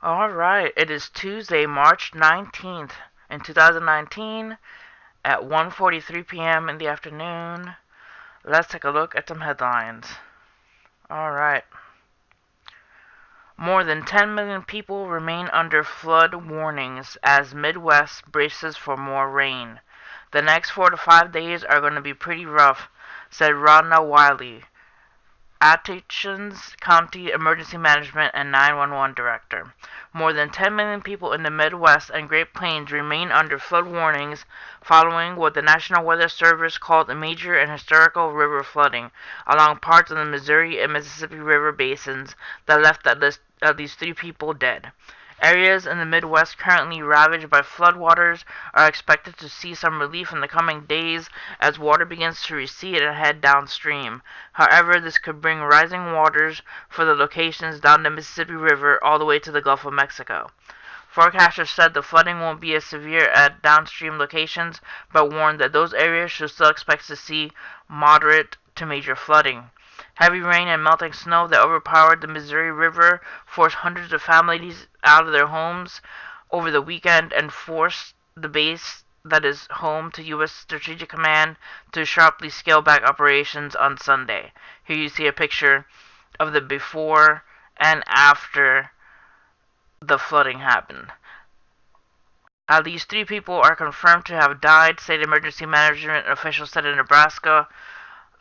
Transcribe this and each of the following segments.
Alright, it is Tuesday, March 19th in 2019 at 1:43 p.m. in the afternoon. Let's take a look at some headlines. Alright. More than 10 million people remain under flood warnings as Midwest braces for more rain. The next 4 to 5 days are going to be pretty rough, said Rhonda Wiley, Atchins County Emergency Management and 911 Director. More than 10 million people in the Midwest and Great Plains remain under flood warnings following what the National Weather Service called a major and historical river flooding along parts of the Missouri and Mississippi River basins that left at least 3 people dead. Areas in the Midwest currently ravaged by floodwaters are expected to see some relief in the coming days as water begins to recede and head downstream. However, this could bring rising waters for the locations down the Mississippi River all the way to the Gulf of Mexico. Forecasters said the flooding won't be as severe at downstream locations, but warned that those areas should still expect to see moderate to major flooding. Heavy rain and melting snow that overpowered the Missouri River forced hundreds of families out of their homes over the weekend and forced the base that is home to U.S. Strategic Command to sharply scale back operations on Sunday. Here you see a picture of the before and after the flooding happened. At least 3 people are confirmed to have died, state emergency management officials said in Nebraska.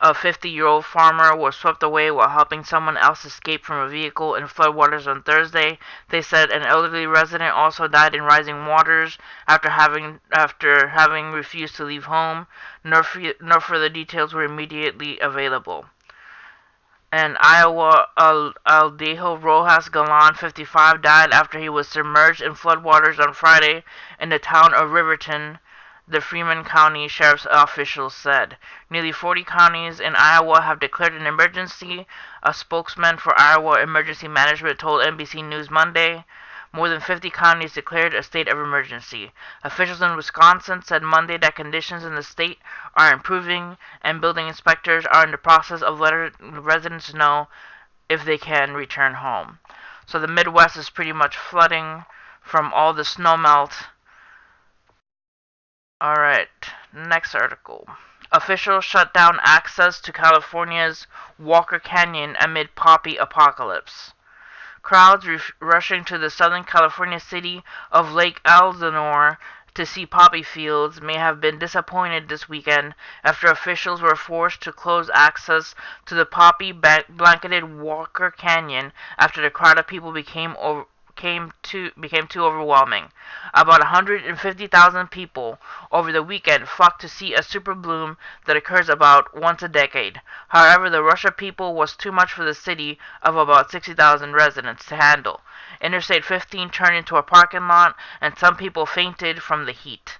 A 50-year-old farmer was swept away while helping someone else escape from a vehicle in floodwaters on Thursday. They said an elderly resident also died in rising waters after having refused to leave home. No further details were immediately available. In Iowa, Aldejo Rojas Galan, 55, died after he was submerged in floodwaters on Friday in the town of Riverton, the Freeman County Sheriff's officials said. Nearly 40 counties in Iowa have declared an emergency, a spokesman for Iowa Emergency Management told NBC News Monday. More than 50 counties declared a state of emergency. Officials in Wisconsin said Monday that conditions in the state are improving and building inspectors are in the process of letting residents know if they can return home. So the Midwest is pretty much flooding from all the snowmelt. Alright, next article. Officials shut down access to California's Walker Canyon amid poppy apocalypse. Crowds rushing to the Southern California city of Lake Elsinore to see poppy fields may have been disappointed this weekend after officials were forced to close access to the poppy-blanketed Walker Canyon after the crowd of people became too overwhelming. About 150,000 people over the weekend flocked to see a super bloom that occurs about once a decade. However, the rush of people was too much for the city of about 60,000 residents to handle. Interstate 15 turned into a parking lot, and some people fainted from the heat.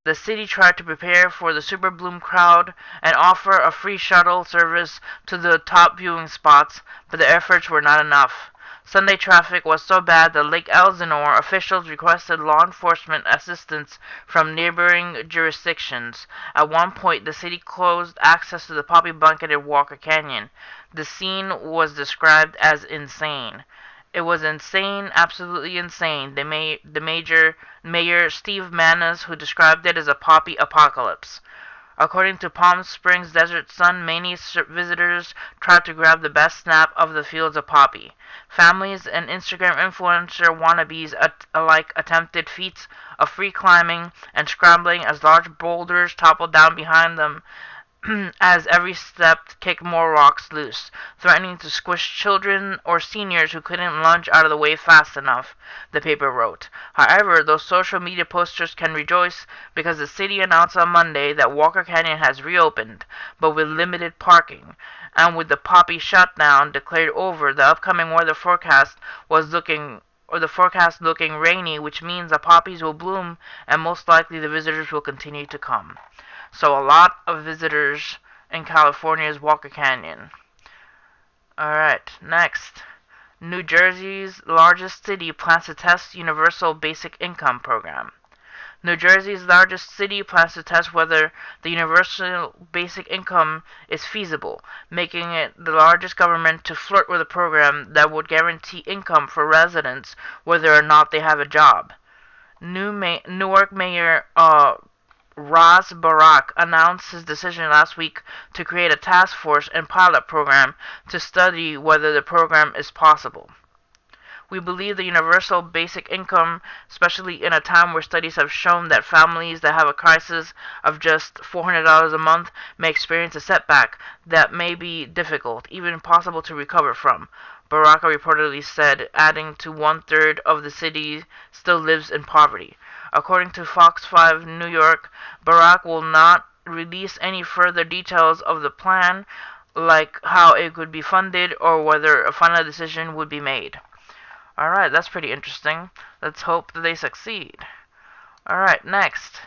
The city tried to prepare for the super bloom crowd and offer a free shuttle service to the top viewing spots, but the efforts were not enough. Sunday traffic was so bad that Lake Elsinore officials requested law enforcement assistance from neighboring jurisdictions. At one point, the city closed access to the poppy-blanketed Walker Canyon. The scene was described as insane. It was insane, absolutely insane, the Mayor Steve Manis, who described it as a poppy apocalypse. According to Palm Springs Desert Sun, many visitors tried to grab the best snap of the fields of poppy. Families and Instagram influencer wannabes alike attempted feats of free climbing and scrambling as large boulders toppled down behind them as every step kicked more rocks loose, threatening to squish children or seniors who couldn't lunge out of the way fast enough, the paper wrote. However, those social media posters can rejoice because the city announced on Monday that Walker Canyon has reopened, but with limited parking. And with the poppy shutdown declared over, the upcoming weather forecast looking rainy, which means the poppies will bloom and most likely the visitors will continue to come. So a lot of visitors in California's Walker Canyon. Alright, next. New Jersey's largest city plans to test Universal Basic Income program. New Jersey's largest city plans to test whether the universal basic income is feasible, making it the largest government to flirt with a program that would guarantee income for residents whether or not they have a job. Newark Mayor Ras Barak announced his decision last week to create a task force and pilot program to study whether the program is possible. We believe the universal basic income, especially in a time where studies have shown that families that have a crisis of just $400 a month may experience a setback that may be difficult, even impossible to recover from, Baraka reportedly said, adding to one-third of the city still lives in poverty. According to Fox 5 New York, Barack will not release any further details of the plan, like how it could be funded or whether a final decision would be made. Alright, that's pretty interesting. Let's hope that they succeed. Alright, next.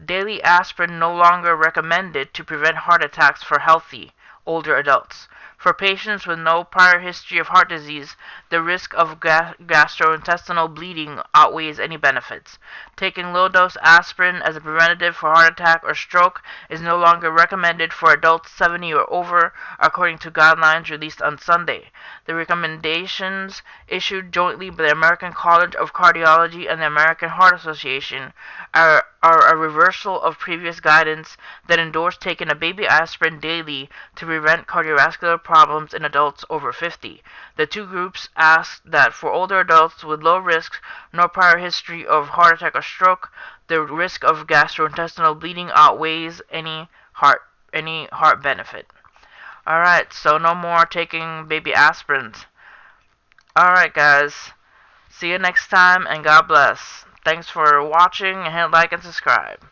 Daily aspirin no longer recommended to prevent heart attacks for healthy, older adults. For patients with no prior history of heart disease, the risk of gastrointestinal bleeding outweighs any benefits. Taking low-dose aspirin as a preventative for heart attack or stroke is no longer recommended for adults 70 or over, according to guidelines released on Sunday. The recommendations, issued jointly by the American College of Cardiology and the American Heart Association, are a reversal of previous guidance that endorsed taking a baby aspirin daily to prevent cardiovascular problems in adults over 50. The two groups asked that for older adults with low risk, no prior history of heart attack or stroke, the risk of gastrointestinal bleeding outweighs any heart benefit. Alright, so no more taking baby aspirins. Alright guys, see you next time and God bless. Thanks for watching and hit like and subscribe.